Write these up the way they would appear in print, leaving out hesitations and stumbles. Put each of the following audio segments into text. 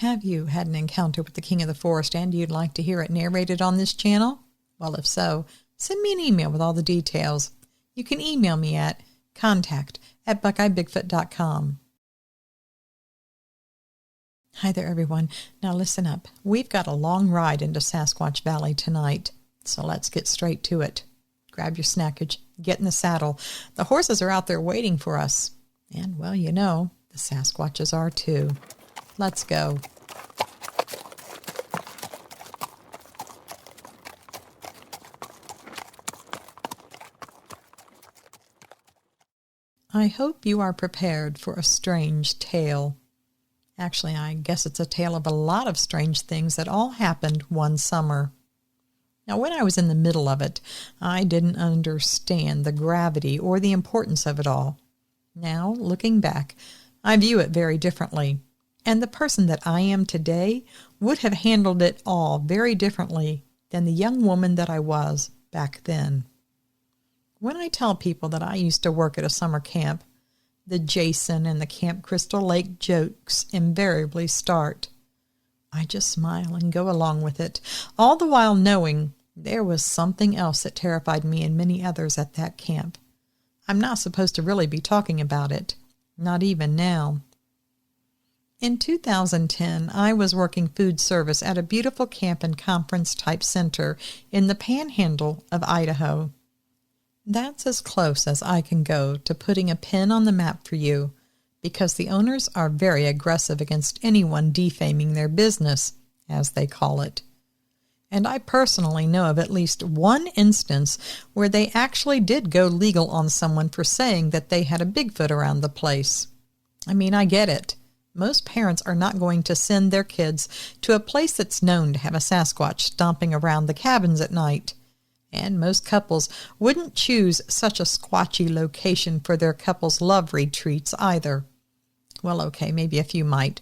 Have you had an encounter with the king of the forest and you'd like to hear it narrated on this channel? Well, if so, send me an email with all the details. You can email me at contact@buckeyebigfoot.com. Hi there, everyone. Now listen up. We've got a long ride into Sasquatch Valley tonight, so let's get straight to it. Grab your snackage, get in the saddle. The horses are out there waiting for us. And, well, you know, the Sasquatches are too. Let's go. I hope you are prepared for a strange tale. Actually, I guess it's a tale of a lot of strange things that all happened one summer. Now, when I was in the middle of it, I didn't understand the gravity or the importance of it all. Now, looking back, I view it very differently. And the person that I am today would have handled it all very differently than the young woman that I was back then. When I tell people that I used to work at a summer camp, the Jason and the Camp Crystal Lake jokes invariably start. I just smile and go along with it, all the while knowing there was something else that terrified me and many others at that camp. I'm not supposed to really be talking about it, not even now. In 2010, I was working food service at a beautiful camp and conference-type center in the panhandle of Idaho. That's as close as I can go to putting a pin on the map for you, because the owners are very aggressive against anyone defaming their business, as they call it. And I personally know of at least one instance where they actually did go legal on someone for saying that they had a Bigfoot around the place. I mean, I get it. Most parents are not going to send their kids to a place that's known to have a Sasquatch stomping around the cabins at night. And most couples wouldn't choose such a squatchy location for their couple's love retreats either. Well, okay, maybe a few might,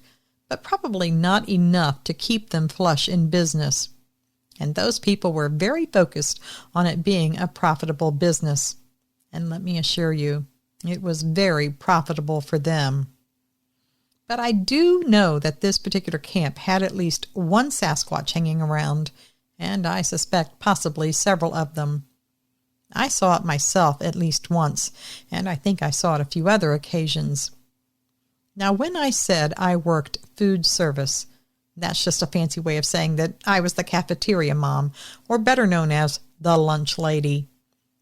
but probably not enough to keep them flush in business. And those people were very focused on it being a profitable business. And let me assure you, it was very profitable for them. But I do know that this particular camp had at least one Sasquatch hanging around, and I suspect possibly several of them. I saw it myself at least once, and I think I saw it a few other occasions. Now, when I said I worked food service, that's just a fancy way of saying that I was the cafeteria mom, or better known as the lunch lady.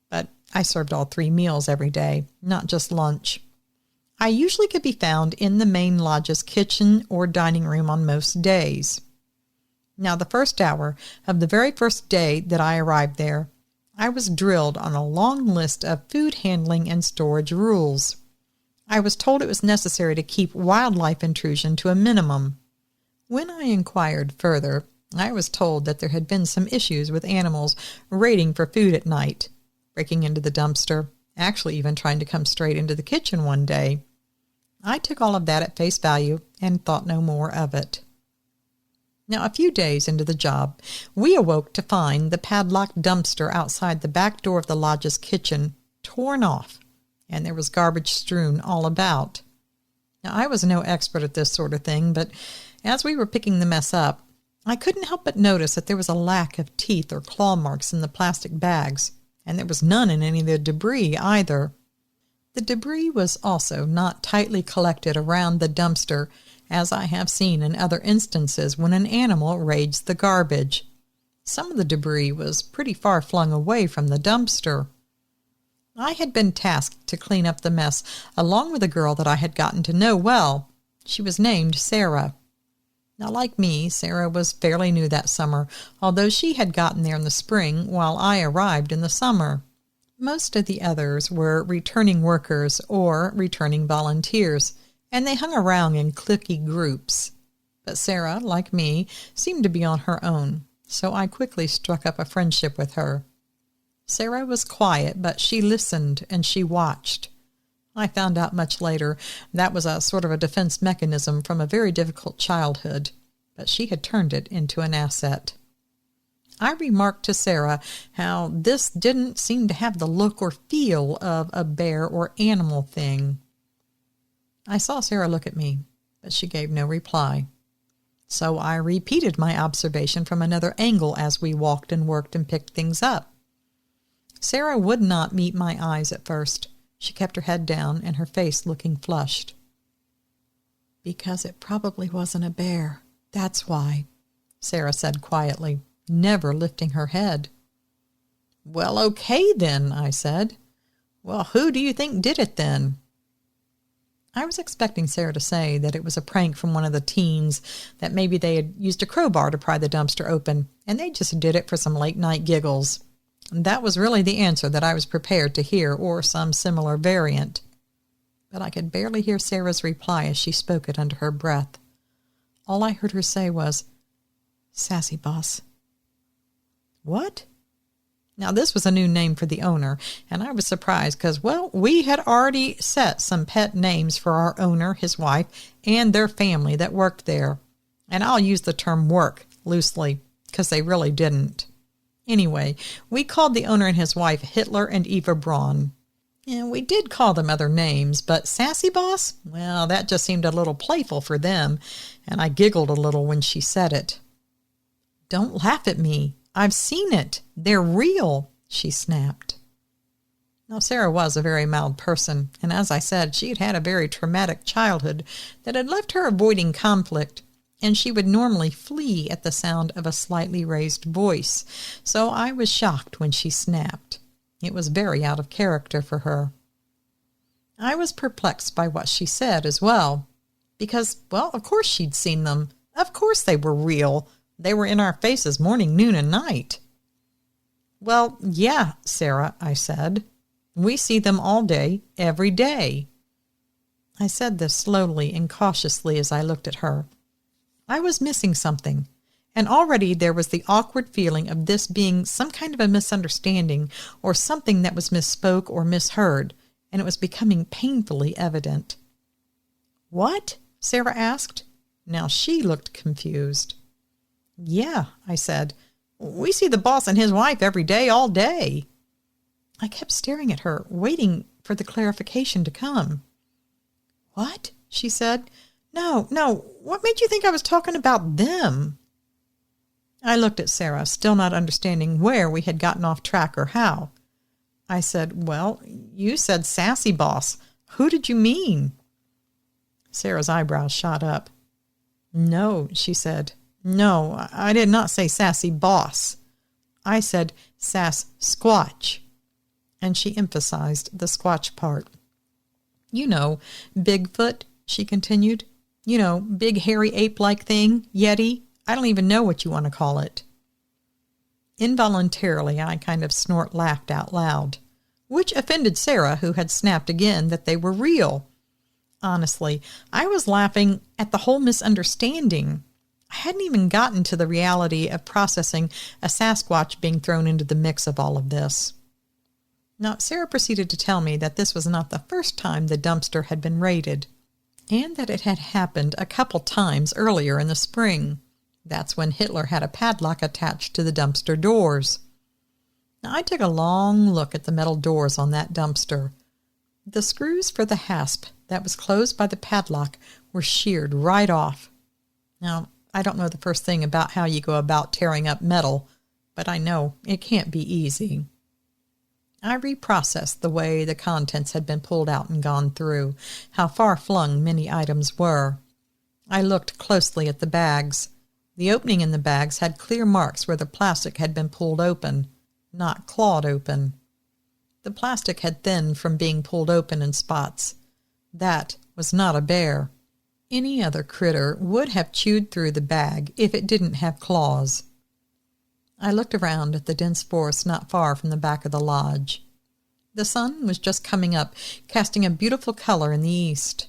But I served all 3 meals every day, not just lunch. I usually could be found in the main lodge's kitchen or dining room on most days. Now, the first hour of the very first day that I arrived there, I was drilled on a long list of food handling and storage rules. I was told it was necessary to keep wildlife intrusion to a minimum. When I inquired further, I was told that there had been some issues with animals raiding for food at night, breaking into the dumpster, actually even trying to come straight into the kitchen one day. I took all of that at face value and thought no more of it. Now, a few days into the job, we awoke to find the padlocked dumpster outside the back door of the lodge's kitchen torn off, and there was garbage strewn all about. Now, I was no expert at this sort of thing, but as we were picking the mess up, I couldn't help but notice that there was a lack of teeth or claw marks in the plastic bags, and there was none in any of the debris either. The debris was also not tightly collected around the dumpster, as I have seen in other instances when an animal raids the garbage. Some of the debris was pretty far flung away from the dumpster. I had been tasked to clean up the mess along with a girl that I had gotten to know well. She was named Sarah. Now, like me, Sarah was fairly new that summer, although she had gotten there in the spring while I arrived in the summer. Most of the others were returning workers or returning volunteers, and they hung around in cliquey groups. But Sarah, like me, seemed to be on her own, so I quickly struck up a friendship with her. Sarah was quiet, but she listened and she watched. I found out much later that was a sort of a defense mechanism from a very difficult childhood, but she had turned it into an asset. I remarked to Sarah how this didn't seem to have the look or feel of a bear or animal thing. I saw Sarah look at me, but she gave no reply. So I repeated my observation from another angle as we walked and worked and picked things up. Sarah would not meet my eyes at first. She kept her head down and her face looking flushed. "Because it probably wasn't a bear. That's why," Sarah said quietly, never lifting her head. "Well, okay then," I said. "Well, who do you think did it then?" I was expecting Sarah to say that it was a prank from one of the teens, that maybe they had used a crowbar to pry the dumpster open, and they just did it for some late-night giggles. That was really the answer that I was prepared to hear, or some similar variant. But I could barely hear Sarah's reply as she spoke it under her breath. All I heard her say was, "Sassy boss." "What?" Now, this was a new name for the owner, and I was surprised because, well, we had already set some pet names for our owner, his wife, and their family that worked there. And I'll use the term work loosely because they really didn't. Anyway, we called the owner and his wife Hitler and Eva Braun. And we did call them other names, but Sassy Boss, well, that just seemed a little playful for them, and I giggled a little when she said it. "Don't laugh at me. I've seen it. They're real," she snapped. Now, Sarah was a very mild person, and as I said, she had had a very traumatic childhood that had left her avoiding conflict, and she would normally flee at the sound of a slightly raised voice, so I was shocked when she snapped. It was very out of character for her. I was perplexed by what she said as well, because, well, of course she'd seen them. Of course they were real. They were in our faces morning, noon, and night. "Well, yeah, Sarah," I said. "We see them all day, every day." I said this slowly and cautiously as I looked at her. I was missing something, and already there was the awkward feeling of this being some kind of a misunderstanding or something that was misspoke or misheard, and it was becoming painfully evident. "What?" Sarah asked. Now she looked confused. "Yeah," I said. "We see the boss and his wife every day, all day." I kept staring at her, waiting for the clarification to come. "What?" she said. No, what made you think I was talking about them?" I looked at Sarah, still not understanding where we had gotten off track or how. I said, "Well, you said Sassy Boss. Who did you mean?" Sarah's eyebrows shot up. "No," she said. "No, I did not say Sassy Boss. I said Sasquatch." And she emphasized the Squatch part. "You know, Bigfoot," she continued. "You know, big hairy ape-like thing, Yeti. I don't even know what you want to call it." Involuntarily, I kind of snort-laughed out loud, which offended Sarah, who had snapped again that they were real. Honestly, I was laughing at the whole misunderstanding. I hadn't even gotten to the reality of processing a Sasquatch being thrown into the mix of all of this. Now, Sarah proceeded to tell me that this was not the first time the dumpster had been raided, and that it had happened a couple times earlier in the spring. That's when Hitler had a padlock attached to the dumpster doors. Now, I took a long look at the metal doors on that dumpster. The screws for the hasp that was closed by the padlock were sheared right off. Now, I don't know the first thing about how you go about tearing up metal, but I know it can't be easy. I reprocessed the way the contents had been pulled out and gone through, how far-flung many items were. I looked closely at the bags. The opening in the bags had clear marks where the plastic had been pulled open, not clawed open. The plastic had thinned from being pulled open in spots. That was not a bear. Any other critter would have chewed through the bag if it didn't have claws. I looked around at the dense forest not far from the back of the lodge. The sun was just coming up, casting a beautiful color in the east,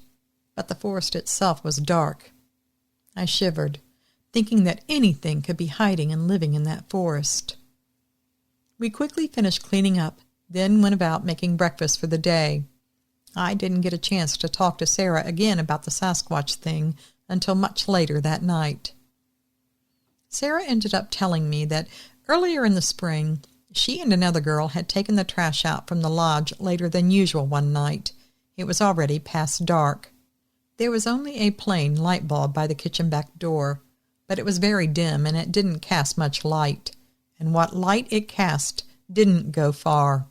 but the forest itself was dark. I shivered, thinking that anything could be hiding and living in that forest. We quickly finished cleaning up, then went about making breakfast for the day. I didn't get a chance to talk to Sarah again about the Sasquatch thing until much later that night. Sarah ended up telling me that earlier in the spring, she and another girl had taken the trash out from the lodge later than usual one night. It was already past dark. There was only a plain light bulb by the kitchen back door. but it was very dim and it didn't cast much light, and what light it cast didn't go far.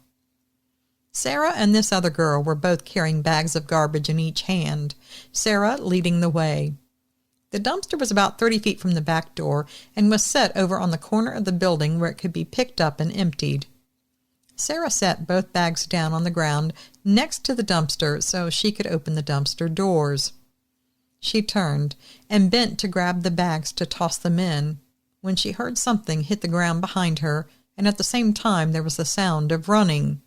Sarah and this other girl were both carrying bags of garbage in each hand, Sarah leading the way. The dumpster was about 30 feet from the back door and was set over on the corner of the building where it could be picked up and emptied. Sarah set both bags down on the ground next to the dumpster so she could open the dumpster doors. She turned and bent to grab the bags to toss them in when she heard something hit the ground behind her, and at the same time there was the sound of running.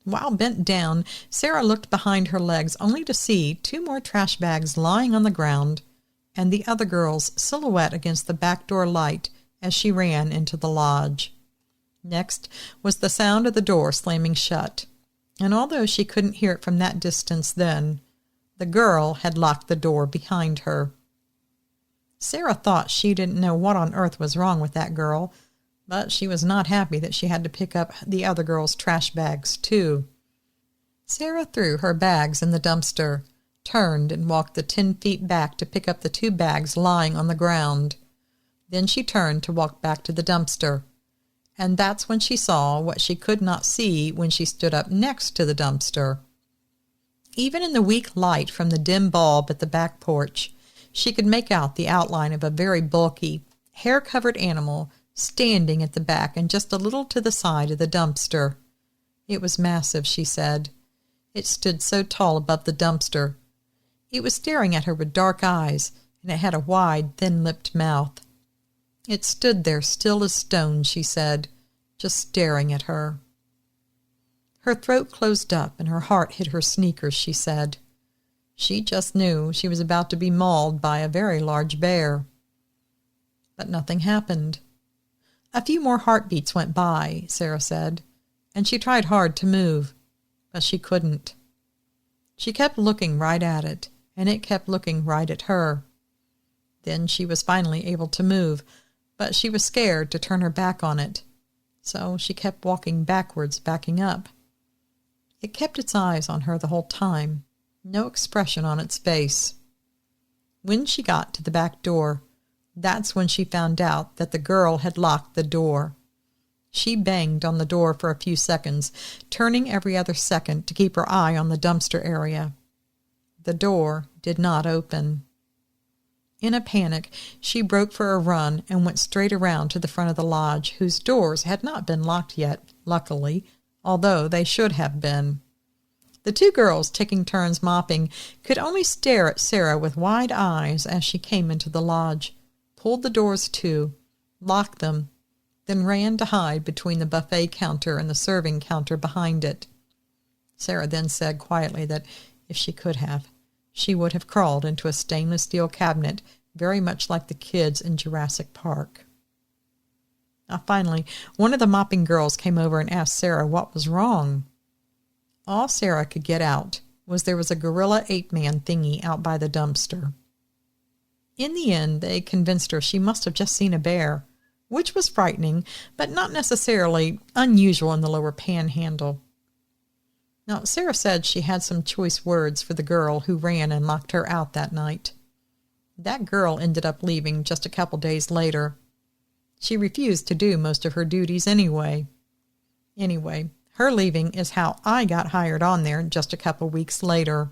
While bent down, Sarah looked behind her legs only to see 2 more trash bags lying on the ground and the other girl's silhouette against the back door light as she ran into the lodge. Next was the sound of the door slamming shut, and although she couldn't hear it from that distance then, the girl had locked the door behind her. Sarah thought she didn't know what on earth was wrong with that girl, but she was not happy that she had to pick up the other girl's trash bags, too. Sarah threw her bags in the dumpster, turned and walked the 10 feet back to pick up the 2 bags lying on the ground. Then she turned to walk back to the dumpster, and that's when she saw what she could not see when she stood up next to the dumpster. Even in the weak light from the dim bulb at the back porch, she could make out the outline of a very bulky, hair-covered animal standing at the back and just a little to the side of the dumpster. It was massive, she said. It stood so tall above the dumpster. It was staring at her with dark eyes, and it had a wide, thin-lipped mouth. It stood there still as stone, she said, just staring at her. Her throat closed up and her heart hit her sneakers, she said. She just knew she was about to be mauled by a very large bear. But nothing happened. A few more heartbeats went by, Sarah said, and she tried hard to move, but she couldn't. She kept looking right at it, and it kept looking right at her. Then she was finally able to move, but she was scared to turn her back on it, so she kept walking backwards, backing up. It kept its eyes on her the whole time, no expression on its face. When she got to the back door, that's when she found out that the girl had locked the door. She banged on the door for a few seconds, turning every other second to keep her eye on the dumpster area. The door did not open. In a panic, she broke for a run and went straight around to the front of the lodge, whose doors had not been locked yet, luckily, although they should have been. The 2 girls, taking turns mopping, could only stare at Sarah with wide eyes as she came into the lodge, pulled the doors to, locked them, then ran to hide between the buffet counter and the serving counter behind it. Sarah then said quietly that if she could have, she would have crawled into a stainless steel cabinet very much like the kids in Jurassic Park. Now finally, one of the mopping girls came over and asked Sarah what was wrong. All Sarah could get out was there was a gorilla ape-man thingy out by the dumpster. In the end, they convinced her she must have just seen a bear, which was frightening, but not necessarily unusual in the lower panhandle. Now, Sarah said she had some choice words for the girl who ran and locked her out that night. That girl ended up leaving just a couple days later. She refused to do most of her duties anyway. Anyway, her leaving is how I got hired on there just a couple weeks later.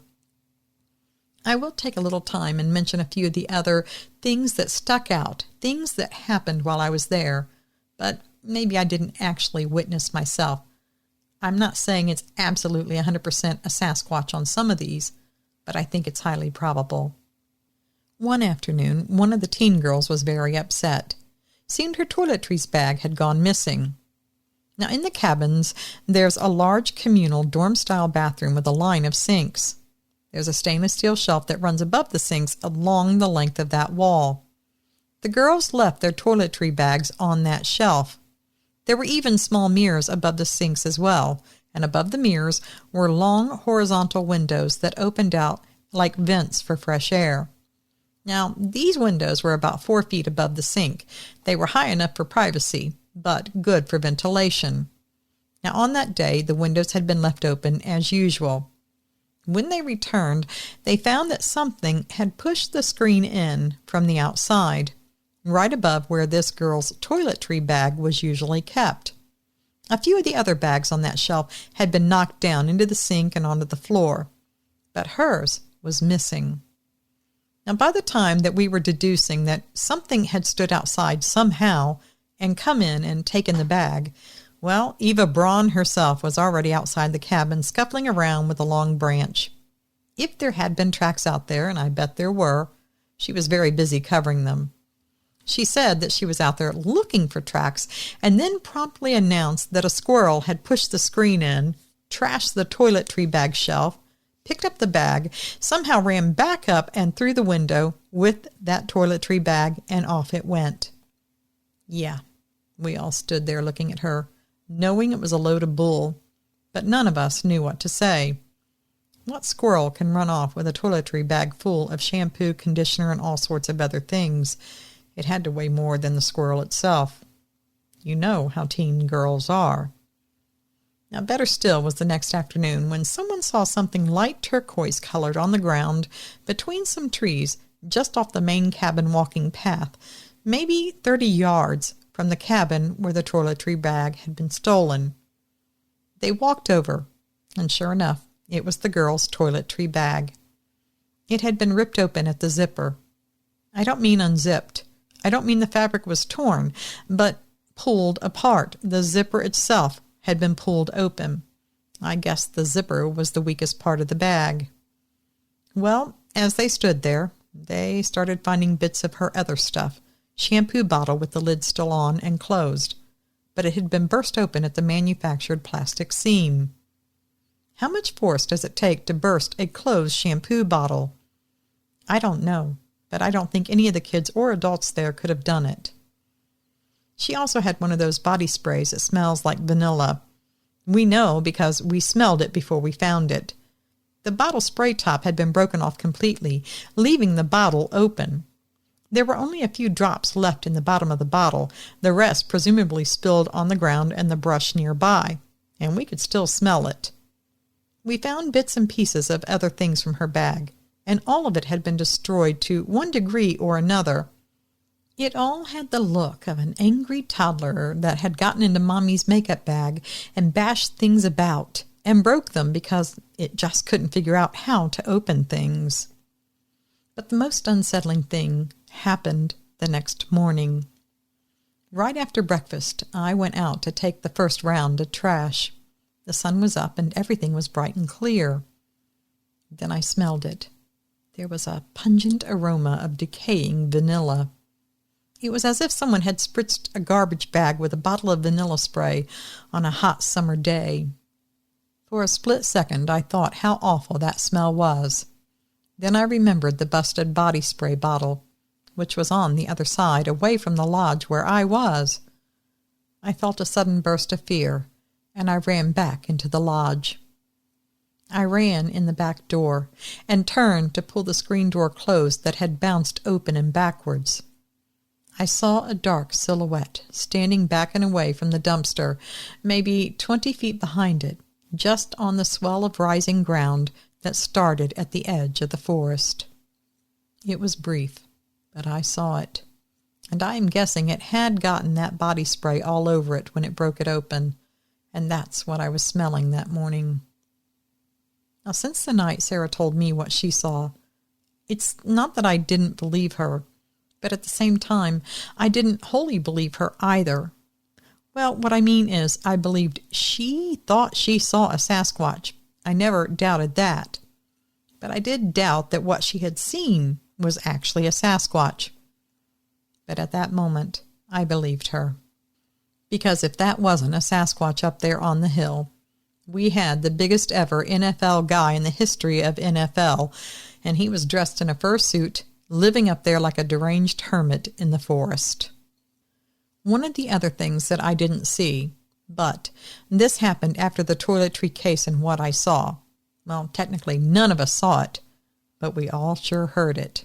I will take a little time and mention a few of the other things that stuck out, things that happened while I was there, but maybe I didn't actually witness myself. I'm not saying it's absolutely 100% a Sasquatch on some of these, but I think it's highly probable. One afternoon, one of the teen girls was very upset. Seemed her toiletries bag had gone missing. Now, in the cabins, there's a large communal dorm-style bathroom with a line of sinks. There's a stainless steel shelf that runs above the sinks along the length of that wall. The girls left their toiletry bags on that shelf. There were even small mirrors above the sinks as well, and above the mirrors were long horizontal windows that opened out like vents for fresh air. Now, these windows were about 4 feet above the sink. They were high enough for privacy, but good for ventilation. Now, on that day, the windows had been left open as usual. When they returned, they found that something had pushed the screen in from the outside. right above where this girl's toiletry bag was usually kept. A few of the other bags on that shelf had been knocked down into the sink and onto the floor, but hers was missing. Now, by the time that we were deducing that something had stood outside somehow and come in and taken the bag, well, Eva Braun herself was already outside the cabin scuffling around with a long branch. If there had been tracks out there, and I bet there were, she was very busy covering them. She said that she was out there looking for tracks and then promptly announced that a squirrel had pushed the screen in, trashed the toiletry bag shelf, picked up the bag, somehow ran back up and through the window with that toiletry bag, and off it went. Yeah, we all stood there looking at her, knowing it was a load of bull, but none of us knew what to say. What squirrel can run off with a toiletry bag full of shampoo, conditioner, and all sorts of other things? It had to weigh more than the squirrel itself. You know how teen girls are. Now, better still was the next afternoon when someone saw something light turquoise colored on the ground between some trees just off the main cabin walking path, maybe 30 yards from the cabin where the toiletry bag had been stolen. They walked over, and sure enough, it was the girl's toiletry bag. It had been ripped open at the zipper. I don't mean unzipped. I don't mean the fabric was torn, but pulled apart. The zipper itself had been pulled open. I guess the zipper was the weakest part of the bag. Well, as they stood there, they started finding bits of her other stuff, shampoo bottle with the lid still on and closed, but it had been burst open at the manufactured plastic seam. How much force does it take to burst a closed shampoo bottle? I don't know, but I don't think any of the kids or adults there could have done it. She also had one of those body sprays that smells like vanilla. We know because we smelled it before we found it. The bottle spray top had been broken off completely, leaving the bottle open. There were only a few drops left in the bottom of the bottle, the rest presumably spilled on the ground and the brush nearby, and we could still smell it. We found bits and pieces of other things from her bag, and all of it had been destroyed to one degree or another. It all had the look of an angry toddler that had gotten into Mommy's makeup bag and bashed things about and broke them because it just couldn't figure out how to open things. But the most unsettling thing happened the next morning. Right after breakfast, I went out to take the first round of trash. The sun was up and everything was bright and clear. Then I smelled it. There was a pungent aroma of decaying vanilla. It was as if someone had spritzed a garbage bag with a bottle of vanilla spray on a hot summer day. For a split second, I thought how awful that smell was. Then I remembered the busted body spray bottle, which was on the other side, away from the lodge where I was. I felt a sudden burst of fear, and I ran back into the lodge. I ran in the back door and turned to pull the screen door closed that had bounced open and backwards. I saw a dark silhouette standing back and away from the dumpster, maybe 20 feet behind it, just on the swell of rising ground that started at the edge of the forest. It was brief, but I saw it, and I am guessing it had gotten that body spray all over it when it broke it open, and that's what I was smelling that morning. Now, since the night Sarah told me what she saw, it's not that I didn't believe her, but at the same time, I didn't wholly believe her either. Well, what I mean is, I believed she thought she saw a Sasquatch. I never doubted that. But I did doubt that what she had seen was actually a Sasquatch. But at that moment, I believed her. Because if that wasn't a Sasquatch up there on the hill, we had the biggest ever NFL guy in the history of NFL, and he was dressed in a fursuit, living up there like a deranged hermit in the forest. One of the other things that I didn't see, but this happened after the toiletry case and what I saw. Well, technically none of us saw it, but we all sure heard it.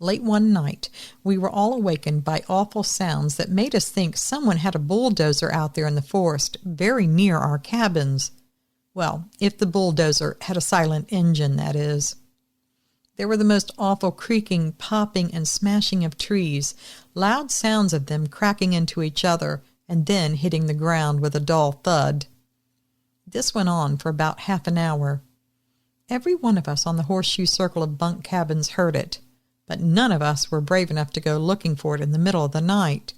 Late one night, we were all awakened by awful sounds that made us think someone had a bulldozer out there in the forest very near our cabins. Well, if the bulldozer had a silent engine, that is. There were the most awful creaking, popping, and smashing of trees, loud sounds of them cracking into each other and then hitting the ground with a dull thud. This went on for about half an hour. Every one of us on the horseshoe circle of bunk cabins heard it, but none of us were brave enough to go looking for it in the middle of the night.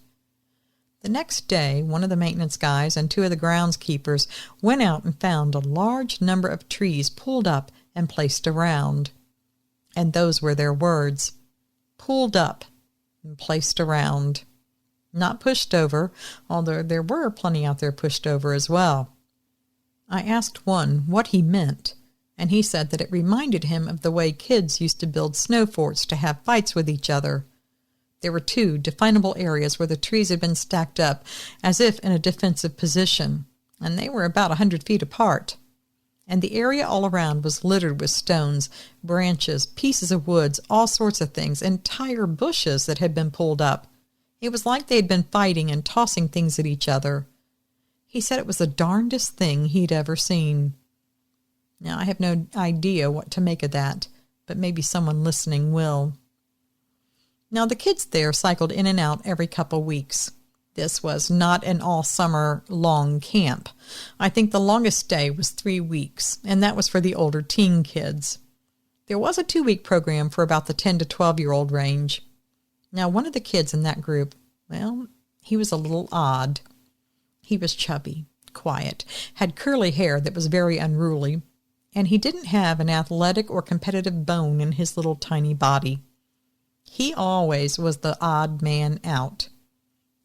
The next day, one of the maintenance guys and two of the groundskeepers went out and found a large number of trees pulled up and placed around. And those were their words: pulled up and placed around. Not pushed over, although there were plenty out there pushed over as well. I asked one what he meant, and he said that it reminded him of the way kids used to build snow forts to have fights with each other. There were two definable areas where the trees had been stacked up as if in a defensive position, and they were about 100 feet apart. And the area all around was littered with stones, branches, pieces of woods, all sorts of things, entire bushes that had been pulled up. It was like they had been fighting and tossing things at each other. He said it was the darndest thing he'd ever seen. Now, I have no idea what to make of that, but maybe someone listening will. Now, the kids there cycled in and out every couple weeks. This was not an all-summer long camp. I think the longest day was 3 weeks, and that was for the older teen kids. There was a 2-week program for about the 10 to 12-year-old range. Now, one of the kids in that group, well, he was a little odd. He was chubby, quiet, had curly hair that was very unruly, and he didn't have an athletic or competitive bone in his little tiny body. He always was the odd man out.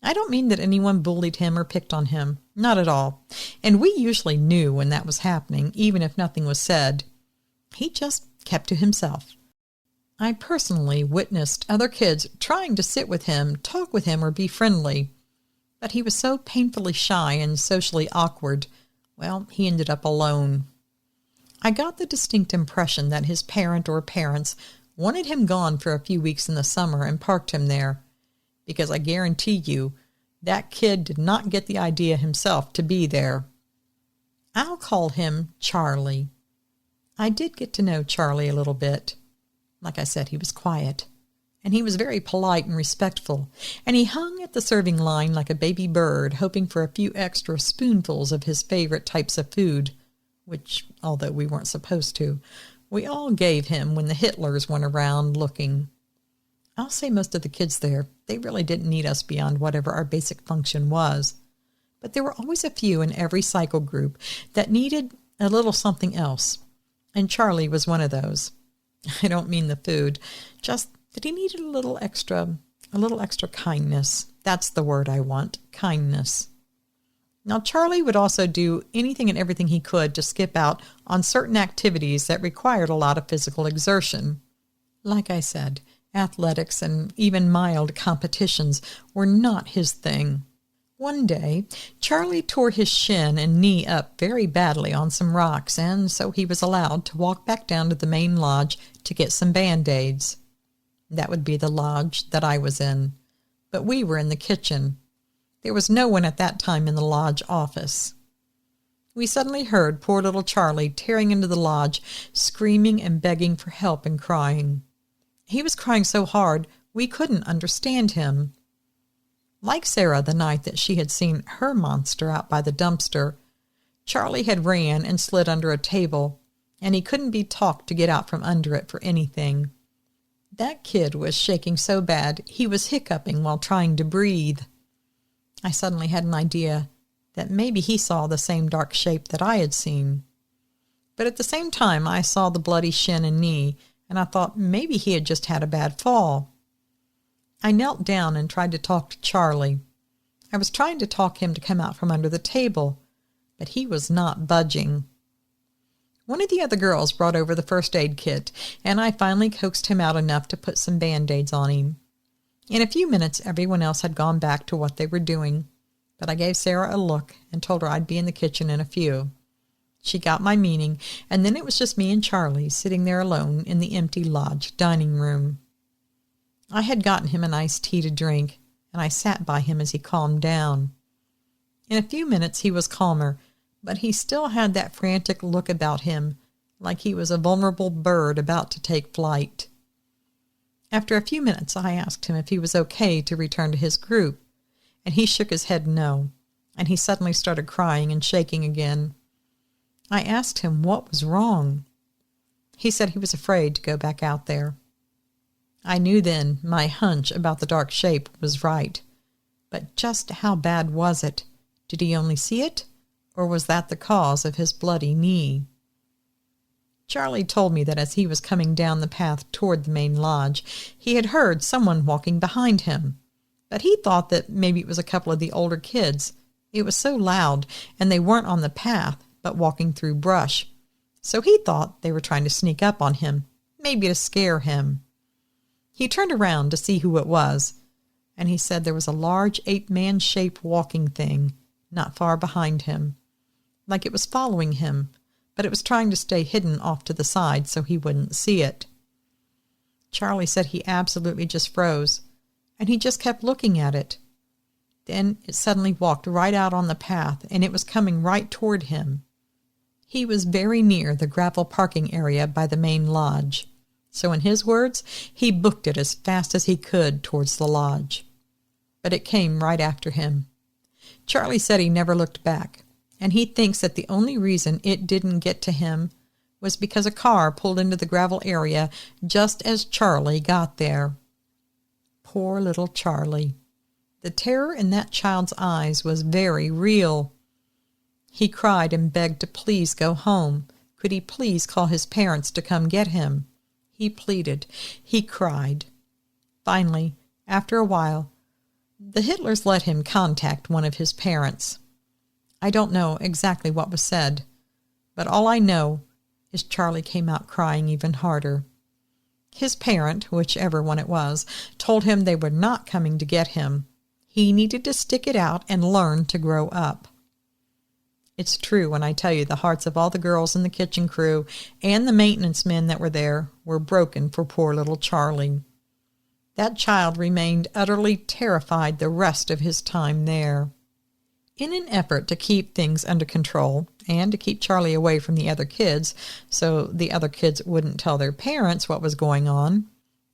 I don't mean that anyone bullied him or picked on him. Not at all. And we usually knew when that was happening, even if nothing was said. He just kept to himself. I personally witnessed other kids trying to sit with him, talk with him, or be friendly. But he was so painfully shy and socially awkward, well, he ended up alone. I got the distinct impression that his parent or parents wanted him gone for a few weeks in the summer and parked him there, because I guarantee you that kid did not get the idea himself to be there. I'll call him Charlie. I did get to know Charlie a little bit. Like I said, he was quiet, and he was very polite and respectful, and he hung at the serving line like a baby bird, hoping for a few extra spoonfuls of his favorite types of food, which, although we weren't supposed to, we all gave him when the Hitlers went around looking. I'll say most of the kids there, they really didn't need us beyond whatever our basic function was. But there were always a few in every cycle group that needed a little something else, and Charlie was one of those. I don't mean the food, just that he needed a little extra kindness. That's the word I want, kindness. Now, Charlie would also do anything and everything he could to skip out on certain activities that required a lot of physical exertion. Like I said, athletics and even mild competitions were not his thing. One day, Charlie tore his shin and knee up very badly on some rocks, and so he was allowed to walk back down to the main lodge to get some Band-Aids. That would be the lodge that I was in, but we were in the kitchen. There was no one at that time in the lodge office. We suddenly heard poor little Charlie tearing into the lodge, screaming and begging for help and crying. He was crying so hard we couldn't understand him. Like Sarah the night that she had seen her monster out by the dumpster, Charlie had ran and slid under a table, and he couldn't be talked to get out from under it for anything. That kid was shaking so bad he was hiccuping while trying to breathe. I suddenly had an idea that maybe he saw the same dark shape that I had seen. But at the same time, I saw the bloody shin and knee, and I thought maybe he had just had a bad fall. I knelt down and tried to talk to Charlie. I was trying to talk him to come out from under the table, but he was not budging. One of the other girls brought over the first aid kit, and I finally coaxed him out enough to put some Band-Aids on him. In a few minutes, everyone else had gone back to what they were doing, but I gave Sarah a look and told her I'd be in the kitchen in a few. She got my meaning, and then it was just me and Charlie sitting there alone in the empty lodge dining room. I had gotten him an iced tea to drink, and I sat by him as he calmed down. In a few minutes he was calmer, but he still had that frantic look about him, like he was a vulnerable bird about to take flight. After a few minutes, I asked him if he was okay to return to his group, and he shook his head no, and he suddenly started crying and shaking again. I asked him what was wrong. He said he was afraid to go back out there. I knew then my hunch about the dark shape was right, but just how bad was it? Did he only see it, or was that the cause of his bloody knee? Charlie told me that as he was coming down the path toward the main lodge, he had heard someone walking behind him, but he thought that maybe it was a couple of the older kids. It was so loud, and they weren't on the path, but walking through brush. So he thought they were trying to sneak up on him, maybe to scare him. He turned around to see who it was, and he said there was a large ape-man-shaped walking thing not far behind him, like it was following him, but it was trying to stay hidden off to the side so he wouldn't see it. Charlie said he absolutely just froze, and he just kept looking at it. Then it suddenly walked right out on the path, and it was coming right toward him. He was very near the gravel parking area by the main lodge, so in his words, he booked it as fast as he could towards the lodge. But it came right after him. Charlie said he never looked back, and he thinks that the only reason it didn't get to him was because a car pulled into the gravel area just as Charlie got there. Poor little Charlie. The terror in that child's eyes was very real. He cried and begged to please go home. Could he please call his parents to come get him? He pleaded. He cried. Finally, after a while, the Hitlers let him contact one of his parents. I don't know exactly what was said, but all I know is Charlie came out crying even harder. His parent, whichever one it was, told him they were not coming to get him. He needed to stick it out and learn to grow up. It's true when I tell you the hearts of all the girls in the kitchen crew and the maintenance men that were there were broken for poor little Charlie. That child remained utterly terrified the rest of his time there. In an effort to keep things under control and to keep Charlie away from the other kids so the other kids wouldn't tell their parents what was going on,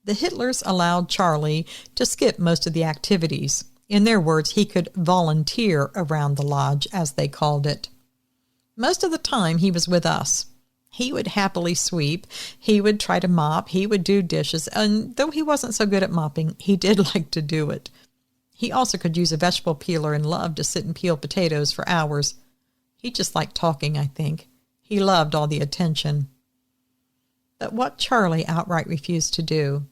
the Hitlers allowed Charlie to skip most of the activities. In their words, he could volunteer around the lodge, as they called it. Most of the time he was with us. He would happily sweep, he would try to mop, he would do dishes, and though he wasn't so good at mopping, he did like to do it. He also could use a vegetable peeler and loved to sit and peel potatoes for hours. He just liked talking, I think. He loved all the attention. But what Charlie outright refused to do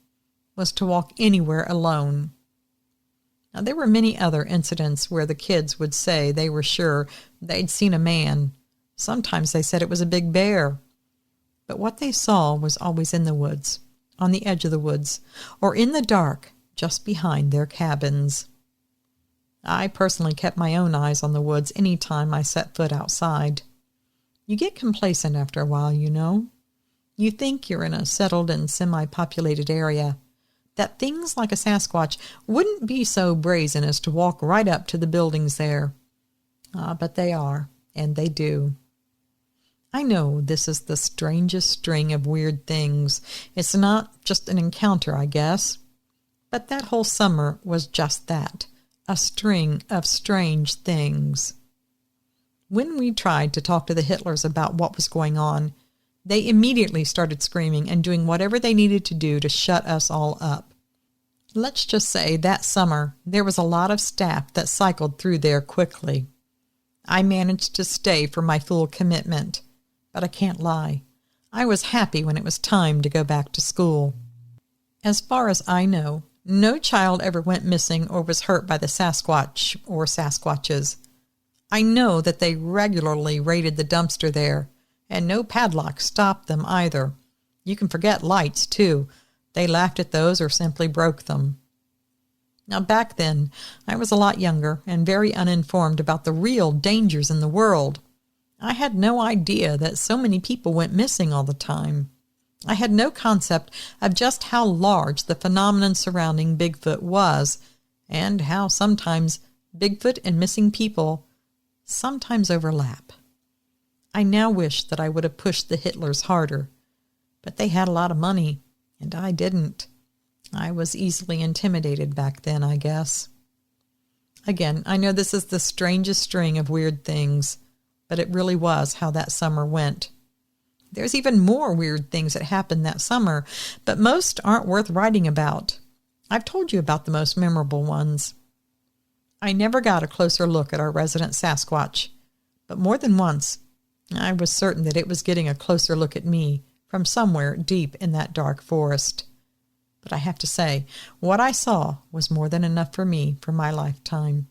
was to walk anywhere alone. Now, there were many other incidents where the kids would say they were sure they'd seen a man. Sometimes they said it was a big bear. But what they saw was always in the woods, on the edge of the woods, or in the dark just behind their cabins. I personally kept my own eyes on the woods any time I set foot outside. You get complacent after a while, you know. You think you're in a settled and semi-populated area, that things like a Sasquatch wouldn't be so brazen as to walk right up to the buildings there. But they are, and they do. I know this is the strangest string of weird things. It's not just an encounter, I guess. But that whole summer was just that, a string of strange things. When we tried to talk to the Hitlers about what was going on, they immediately started screaming and doing whatever they needed to do to shut us all up. Let's just say that summer there was a lot of staff that cycled through there quickly. I managed to stay for my full commitment, but I can't lie. I was happy when it was time to go back to school. As far as I know, no child ever went missing or was hurt by the Sasquatch or Sasquatches. I know that they regularly raided the dumpster there, and no padlock stopped them either. You can forget lights, too. They laughed at those or simply broke them. Now, back then, I was a lot younger and very uninformed about the real dangers in the world. I had no idea that so many people went missing all the time. I had no concept of just how large the phenomenon surrounding Bigfoot was, and how sometimes Bigfoot and missing people sometimes overlap. I now wish that I would have pushed the Hitlers harder, but they had a lot of money, and I didn't. I was easily intimidated back then, I guess. Again, I know this is the strangest string of weird things, but it really was how that summer went. There's even more weird things that happened that summer, but most aren't worth writing about. I've told you about the most memorable ones. I never got a closer look at our resident Sasquatch, but more than once, I was certain that it was getting a closer look at me from somewhere deep in that dark forest. But I have to say, what I saw was more than enough for me for my lifetime.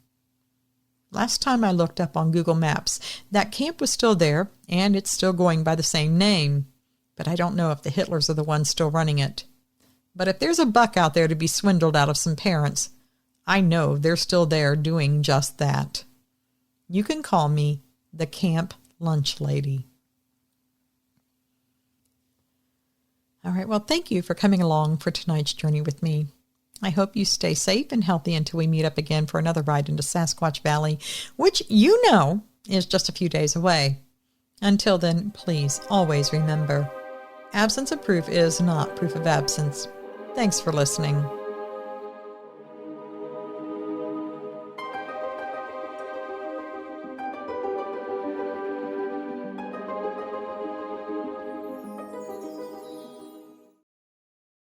Last time I looked up on Google Maps, that camp was still there, and it's still going by the same name. But I don't know if the Hitlers are the ones still running it. But if there's a buck out there to be swindled out of some parents, I know they're still there doing just that. You can call me the Camp Lunch Lady. All right, well, thank you for coming along for tonight's journey with me. I hope you stay safe and healthy until we meet up again for another ride into Sasquatch Valley, which you know is just a few days away. Until then, please always remember, absence of proof is not proof of absence. Thanks for listening.